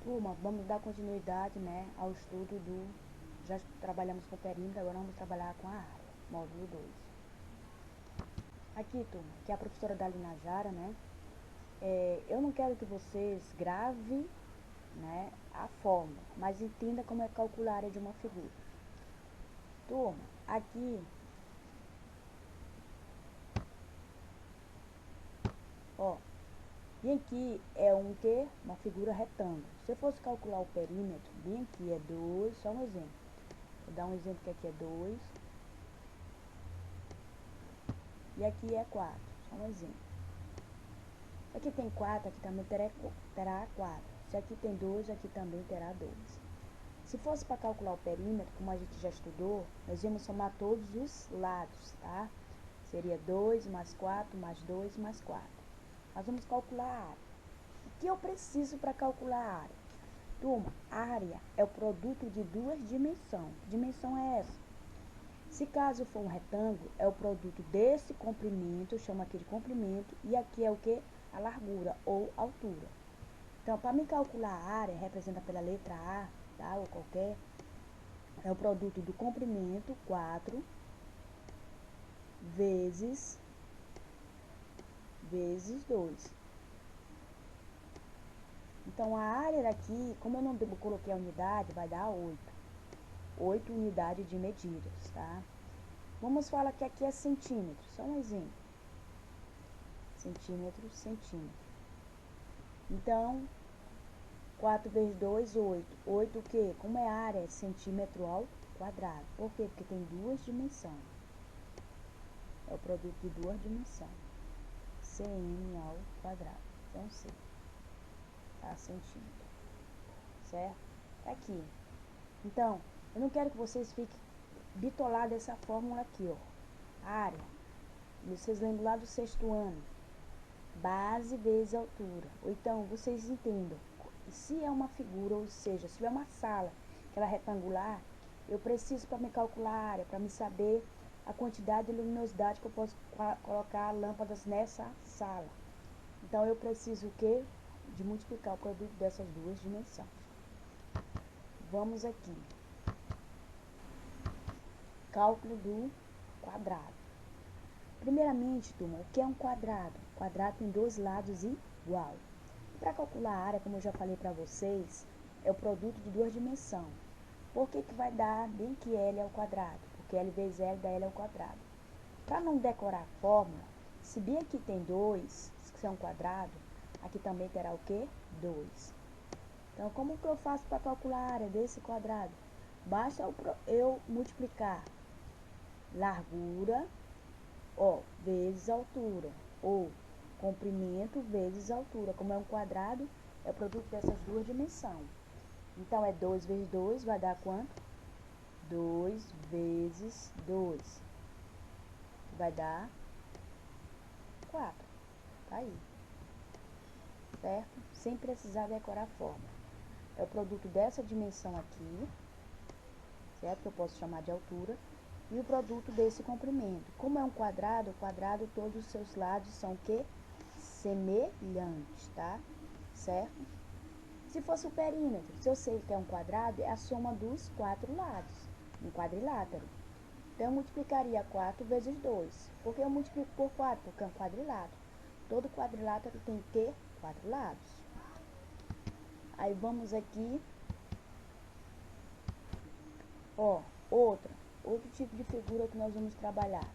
Turma, vamos dar continuidade, né, ao estudo do... Já trabalhamos com o perímetro, agora vamos trabalhar com a área, módulo 2. Aqui, turma, que é a professora Dalina Jara, né, eu não quero que vocês gravem, né, a fórmula, mas entenda como é calcular a área de uma figura. Turma, aqui, ó, bem aqui é uma figura retângulo. Se eu fosse calcular o perímetro, bem aqui é 2, só um exemplo. Vou dar um exemplo que aqui é 2. E aqui é 4, só um exemplo. Se aqui tem 4, aqui também terá 4. Se aqui tem 2, aqui também terá 2. Se fosse para calcular o perímetro, como a gente já estudou, nós íamos somar todos os lados, tá? Seria 2 mais 4 mais 2 mais 4. Nós vamos calcular a área. O que eu preciso para calcular a área? Turma, área é o produto de duas dimensões. Que dimensão é essa? Se caso for um retângulo, é o produto desse comprimento, eu chamo aqui de comprimento, e aqui é o que? A largura ou altura. Então, para me calcular a área, representa pela letra A, tá? Ou qualquer, é o produto do comprimento, 4, vezes 2. Então, a área daqui, como eu não coloquei a unidade, vai dar 8. 8 unidades de medidas, tá? Vamos falar que aqui é centímetro, só um exemplo. Centímetro, centímetro. Então, 4 vezes 2, 8. 8 o quê? Como é área? É centímetro ao quadrado. Por quê? Porque tem duas dimensões. É o produto de duas dimensões. cm ao quadrado. Então, C. Tá? Centímetro. Certo? Tá aqui. Então, eu não quero que vocês fiquem bitolados dessa fórmula aqui, ó. Área. Vocês lembram lá do sexto ano. Base vezes altura. Ou então, vocês entendam. Se é uma figura, ou seja, se é uma sala que ela é retangular, eu preciso para me calcular a área, para me saber a quantidade de luminosidade que eu posso colocar lâmpadas nessa sala. Então, eu preciso o quê? De multiplicar o produto dessas duas dimensões. Vamos aqui. Cálculo do quadrado. Primeiramente, turma, o que é um quadrado? O quadrado tem dois lados igual. Para calcular a área, como eu já falei para vocês, é o produto de duas dimensões. Por que vai dar bem que L ao quadrado? Porque L vezes L dá L ao quadrado. Para não decorar a fórmula, se bem aqui tem 2, que é um quadrado, aqui também terá o quê? 2. Então, como que eu faço para calcular a área desse quadrado? Basta eu multiplicar largura, ó, vezes altura, ou comprimento vezes altura. Como é um quadrado, é o produto dessas duas dimensões. Então, é 2 vezes 2 vai dar quanto? 2 vezes 2 vai dar 4. Tá aí. Certo? Sem precisar decorar a fórmula. É o produto dessa dimensão aqui, certo? Que eu posso chamar de altura. E o produto desse comprimento. Como é um quadrado, o quadrado, todos os seus lados são o quê? Semelhantes, tá? Certo? Se fosse o perímetro, se eu sei que é um quadrado, é a soma dos 4 lados. Um quadrilátero. Então, eu multiplicaria 4 vezes 2. Por que eu multiplico por 4? Porque é um quadrilátero. Todo quadrilátero tem que ter 4 lados. Aí, vamos aqui. Ó, outro tipo de figura que nós vamos trabalhar.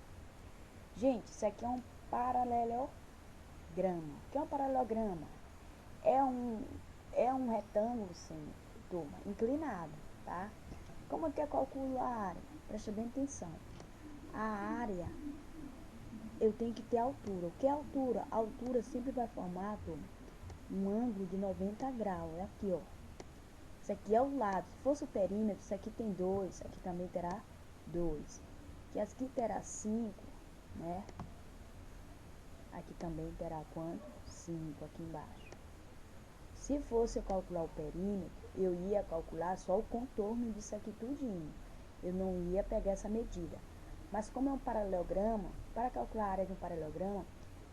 Gente, isso aqui é um paralelograma. O que é um paralelograma? É um retângulo, sim, turma, inclinado, tá? Como é que eu calculo a área? Presta bem atenção. A área, eu tenho que ter altura. O que é altura? A altura sempre vai formar, turma, um ângulo de 90 graus. É aqui, ó. Isso aqui é o lado. Se fosse o perímetro, isso aqui tem 2, aqui também terá 2. Que aqui terá 5, né? Aqui também terá quanto? 5 aqui embaixo. Se fosse eu calcular o perímetro, eu ia calcular só o contorno disso aqui tudinho. Eu não ia pegar essa medida. Mas como é um paralelograma, para calcular a área de um paralelograma,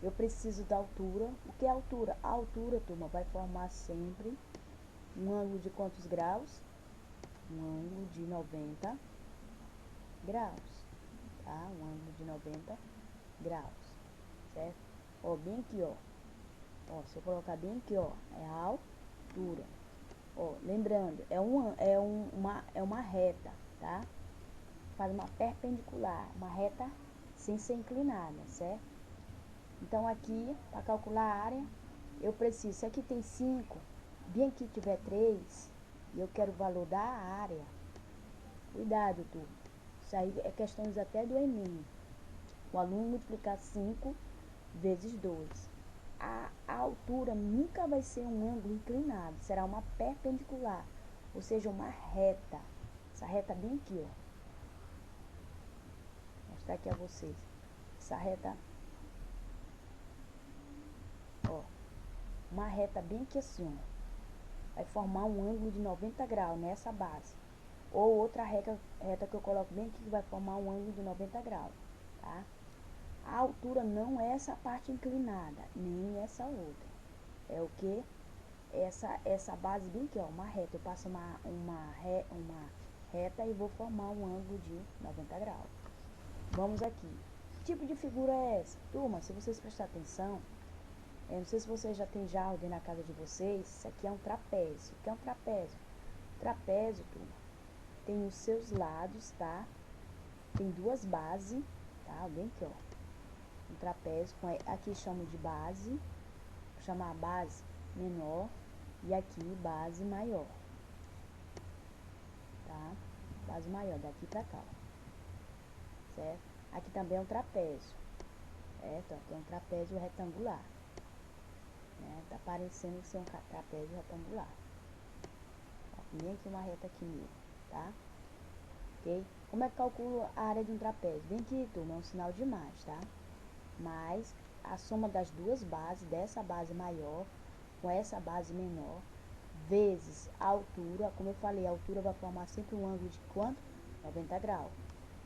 eu preciso da altura. O que é altura? A altura, turma, vai formar sempre um ângulo de quantos graus? Um ângulo de 90 graus, tá? Um ângulo de 90 graus, certo? Ó, bem aqui, ó. Ó, se eu colocar bem aqui, ó, é a altura. Ó, lembrando, é uma reta, tá? Faz uma perpendicular, uma reta sem ser inclinada, certo? Então, aqui, para calcular a área, eu preciso, se aqui tem 5, bem aqui tiver 3, e eu quero o valor da área, cuidado, turma. Isso aí é questões até do Enem. O aluno multiplicar 5 vezes 2. A altura nunca vai ser um ângulo inclinado, será uma perpendicular, ou seja, uma reta. Essa reta bem aqui, ó. Vou mostrar aqui a vocês. Essa reta, ó, uma reta bem aqui assim, ó. Vai formar um ângulo de 90 graus nessa base. Ou outra reta que eu coloco bem aqui que vai formar um ângulo de 90 graus, tá? A altura não é essa parte inclinada, nem essa outra. É o que? Essa base bem aqui, ó, uma reta. Eu passo uma reta e vou formar um ângulo de 90 graus. Vamos aqui. Que tipo de figura é essa? Turma, se vocês prestarem atenção, não sei se vocês já têm jardim na casa de vocês, isso aqui é um trapézio. O que é um trapézio? Trapézio, turma, tem os seus lados, tá? Tem duas bases, tá? Bem aqui, ó. Um trapézio, aqui chamo de base, vou chamar a base menor e aqui base maior, tá? Base maior, daqui pra cá, ó. Certo? Aqui também é um trapézio, certo? Aqui é um trapézio retangular, né? Tá parecendo ser um trapézio retangular. Nem aqui uma reta aqui mesmo, tá? Ok? Como é que calculo a área de um trapézio? Bem aqui, turma, é um sinal de mais, tá? Mais a soma das duas bases, dessa base maior com essa base menor, vezes a altura. Como eu falei, a altura vai formar sempre um ângulo de quanto? 90 graus.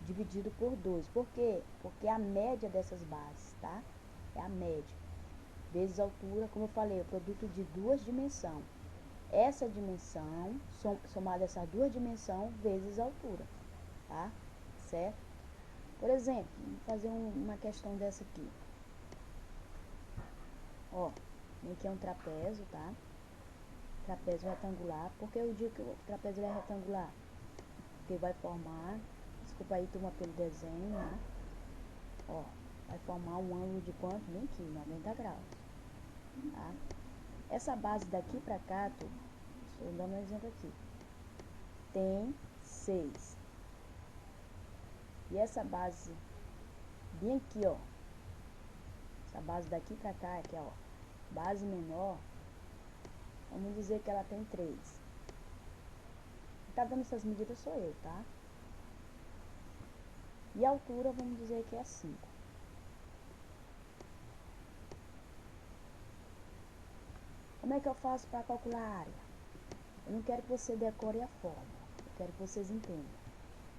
Dividido por 2. Por quê? Porque é a média dessas bases, tá? É a média. Vezes a altura, como eu falei, é o produto de duas dimensões. Essa dimensão, somada essas duas dimensões, vezes a altura, tá? Certo? Por exemplo, vamos fazer uma questão dessa aqui. Ó, aqui é um trapézio, tá? Trapézio retangular. Por que eu digo que o trapézio é retangular? Porque vai formar, desculpa aí, turma, pelo desenho, né? Ó, vai formar um ângulo de quanto? Bem aqui, 90 graus, tá? Essa base daqui pra cá, turma, estou dando um exemplo aqui, tem 6. E essa base bem aqui, ó, essa base daqui pra cá, aqui, ó, base menor, vamos dizer que ela tem 3. Quem tá dando essas medidas sou eu, tá? E a altura, vamos dizer que é 5. Como é que eu faço para calcular a área? Eu não quero que você decore a fórmula, eu quero que vocês entendam.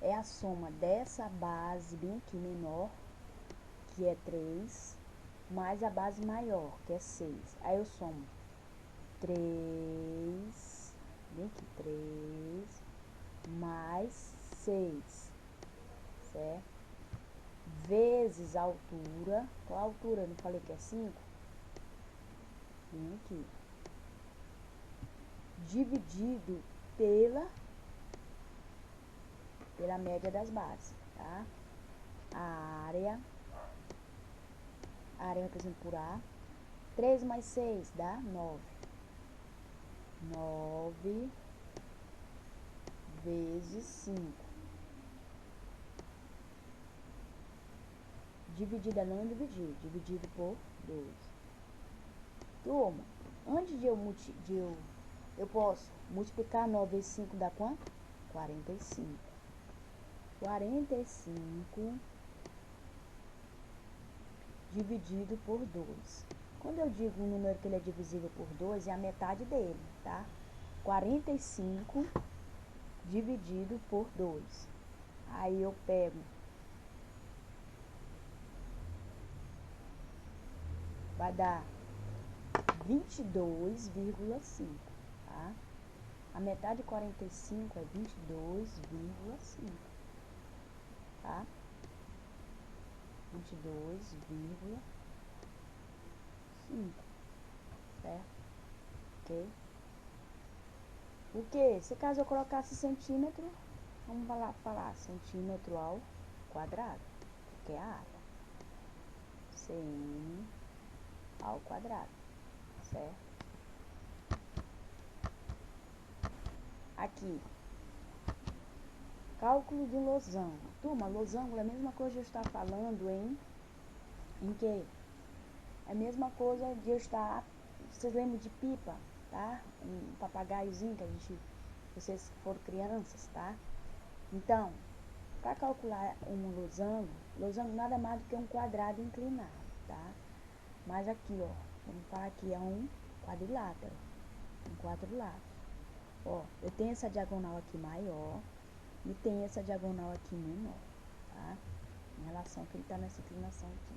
É a soma dessa base bem aqui menor, que é 3, mais a base maior, que é 6. Aí eu somo 3, bem aqui, 3, mais 6, certo? Vezes a altura. Qual a altura? Eu não falei que é 5? Bem aqui. Dividido pela média das bases, tá? A área representa por A. 3 mais 6 dá 9. 9 vezes 5. Dividido é não dividir, dividido por 2. Turma, antes de eu posso multiplicar 9 vezes 5 dá quanto? 45. 45 dividido por 2. Quando eu digo um número que ele é divisível por 2, é a metade dele, tá? 45 dividido por 2. Aí eu pego, vai dar 22,5, tá? A metade de 45 é 22,5, tá? 22,5, certo? Ok? O que? Se caso eu colocasse centímetro, vamos falar centímetro ao quadrado, que é a área. Cm ao quadrado, certo? Aqui, cálculo de losango. Turma, losango é a mesma coisa de eu estar falando em que? É a mesma coisa de eu estar, vocês lembram de pipa, tá? Um papagaiozinho que vocês foram crianças, tá? Então, para calcular um losango nada mais do que um quadrado inclinado, tá? Mas aqui, ó, vamos falar aqui, é um quadrilátero, um quatro lados. Ó, eu tenho essa diagonal aqui maior e tenho essa diagonal aqui menor, tá? Em relação que ele tá nessa inclinação aqui.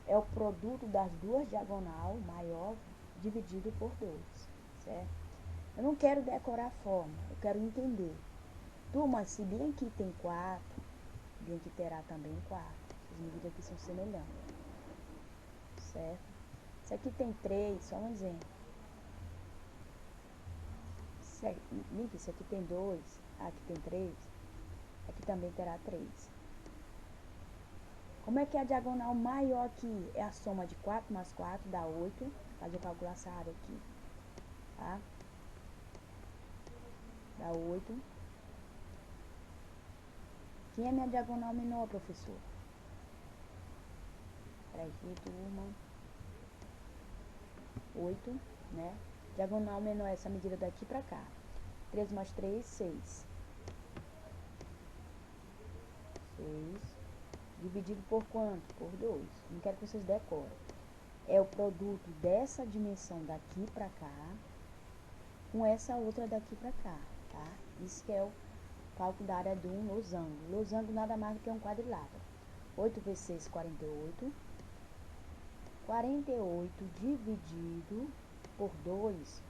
É o produto das duas diagonal maior dividido por 2, certo? Eu não quero decorar a forma, eu quero entender. Turma, se bem aqui tem 4, bem aqui terá também 4. As medidas aqui são semelhantes, certo? Se aqui tem 3, só um exemplo. Se aqui tem 2, aqui tem 3, aqui também terá 3. Como é que a diagonal maior aqui é a soma de 4 mais 4, dá 8. Fazer eu calcular essa área aqui, tá? Dá 8. Quem é minha diagonal menor, professor? Peraí, turma. 8, né? Diagonal menor é essa medida daqui pra cá. 3 mais 3, 6. 6. Dividido por quanto? Por 2. Não quero que vocês decorem. É o produto dessa dimensão daqui pra cá com essa outra daqui pra cá, tá? Isso que é o cálculo da área de um losango. Losango nada mais do que um quadrilátero. 8 vezes 6, 48. 48 dividido por 2.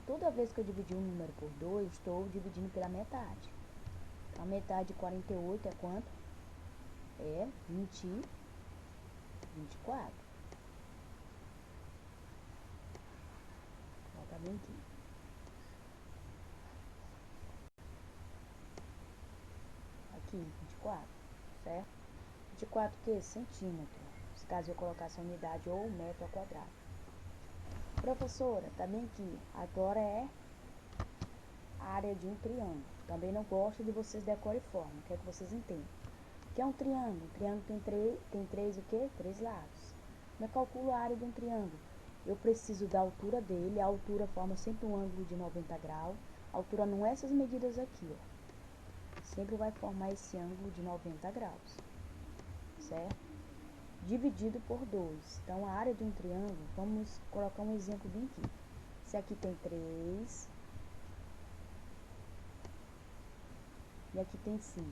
Toda vez que eu dividir um número por 2, estou dividindo pela metade. Então, a metade de 48 é quanto? É 24. Bota bem aqui. Aqui, 24, certo? 24 o que? Centímetro. Se caso eu colocasse a unidade ou metro ao quadrado. Professora, também aqui, agora é a área de um triângulo. Também não gosto de vocês decorem forma, quero que vocês entendam. O que é um triângulo? Um triângulo tem três o quê? 3 lados. Como eu calculo a área de um triângulo? Eu preciso da altura dele, a altura forma sempre um ângulo de 90 graus. A altura não é essas medidas aqui, ó. Sempre vai formar esse ângulo de 90 graus, certo? Dividido por 2. Então, a área de um triângulo, vamos colocar um exemplo bem aqui. Se aqui tem 3 e aqui tem 5.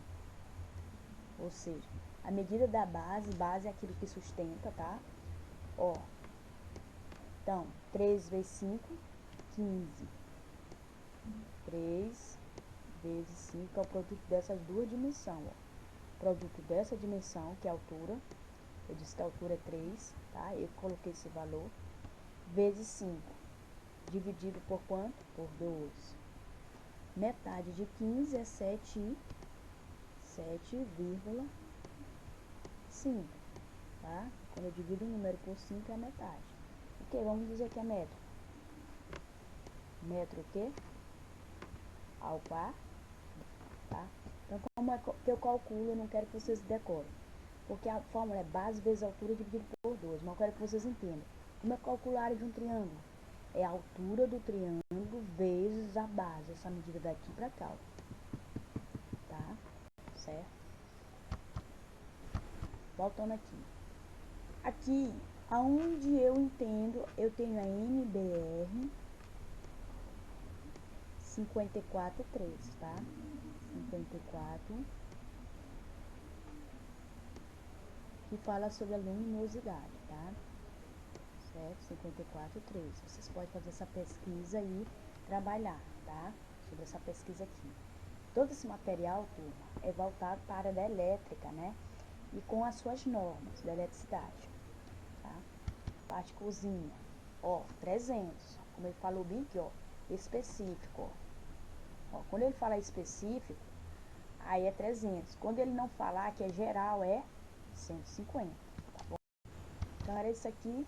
Ou seja, a medida da base é aquilo que sustenta, tá? Ó, então, 3 vezes 5, 15. 3 vezes 5 é o produto dessas duas dimensões, ó. Produto dessa dimensão, que é a altura, eu disse que a altura é 3, tá? Eu coloquei esse valor, vezes 5, dividido por quanto? Por 2. Metade de 15 é 7,5, tá? Quando eu divido um número por 5 é a metade. Ok, vamos dizer que é metro. Metro o quê? Ao quadrado, tá? Então, como é que eu calculo, eu não quero que vocês decorem. Porque a fórmula é base vezes altura dividido por 2. Mas eu quero que vocês entendam. Como é que calcular a área de um triângulo? É a altura do triângulo vezes a base. Essa medida daqui pra cá, ó. Tá? Certo? Voltando aqui. Aqui, aonde eu entendo, eu tenho a NBR 54,3, tá? 54, que fala sobre a luminosidade, tá? Certo? 54,3. Vocês podem fazer essa pesquisa e trabalhar, tá? sobre essa pesquisa aqui. Todo esse material, turma, é voltado para a área da elétrica, né? E com as suas normas da eletricidade, tá? Parte cozinha, ó, 300, como ele falou bem aqui, ó, específico, ó. Quando ele fala específico, aí é 300. Quando ele não falar que é geral, é 150, tá bom? Então, era isso aqui.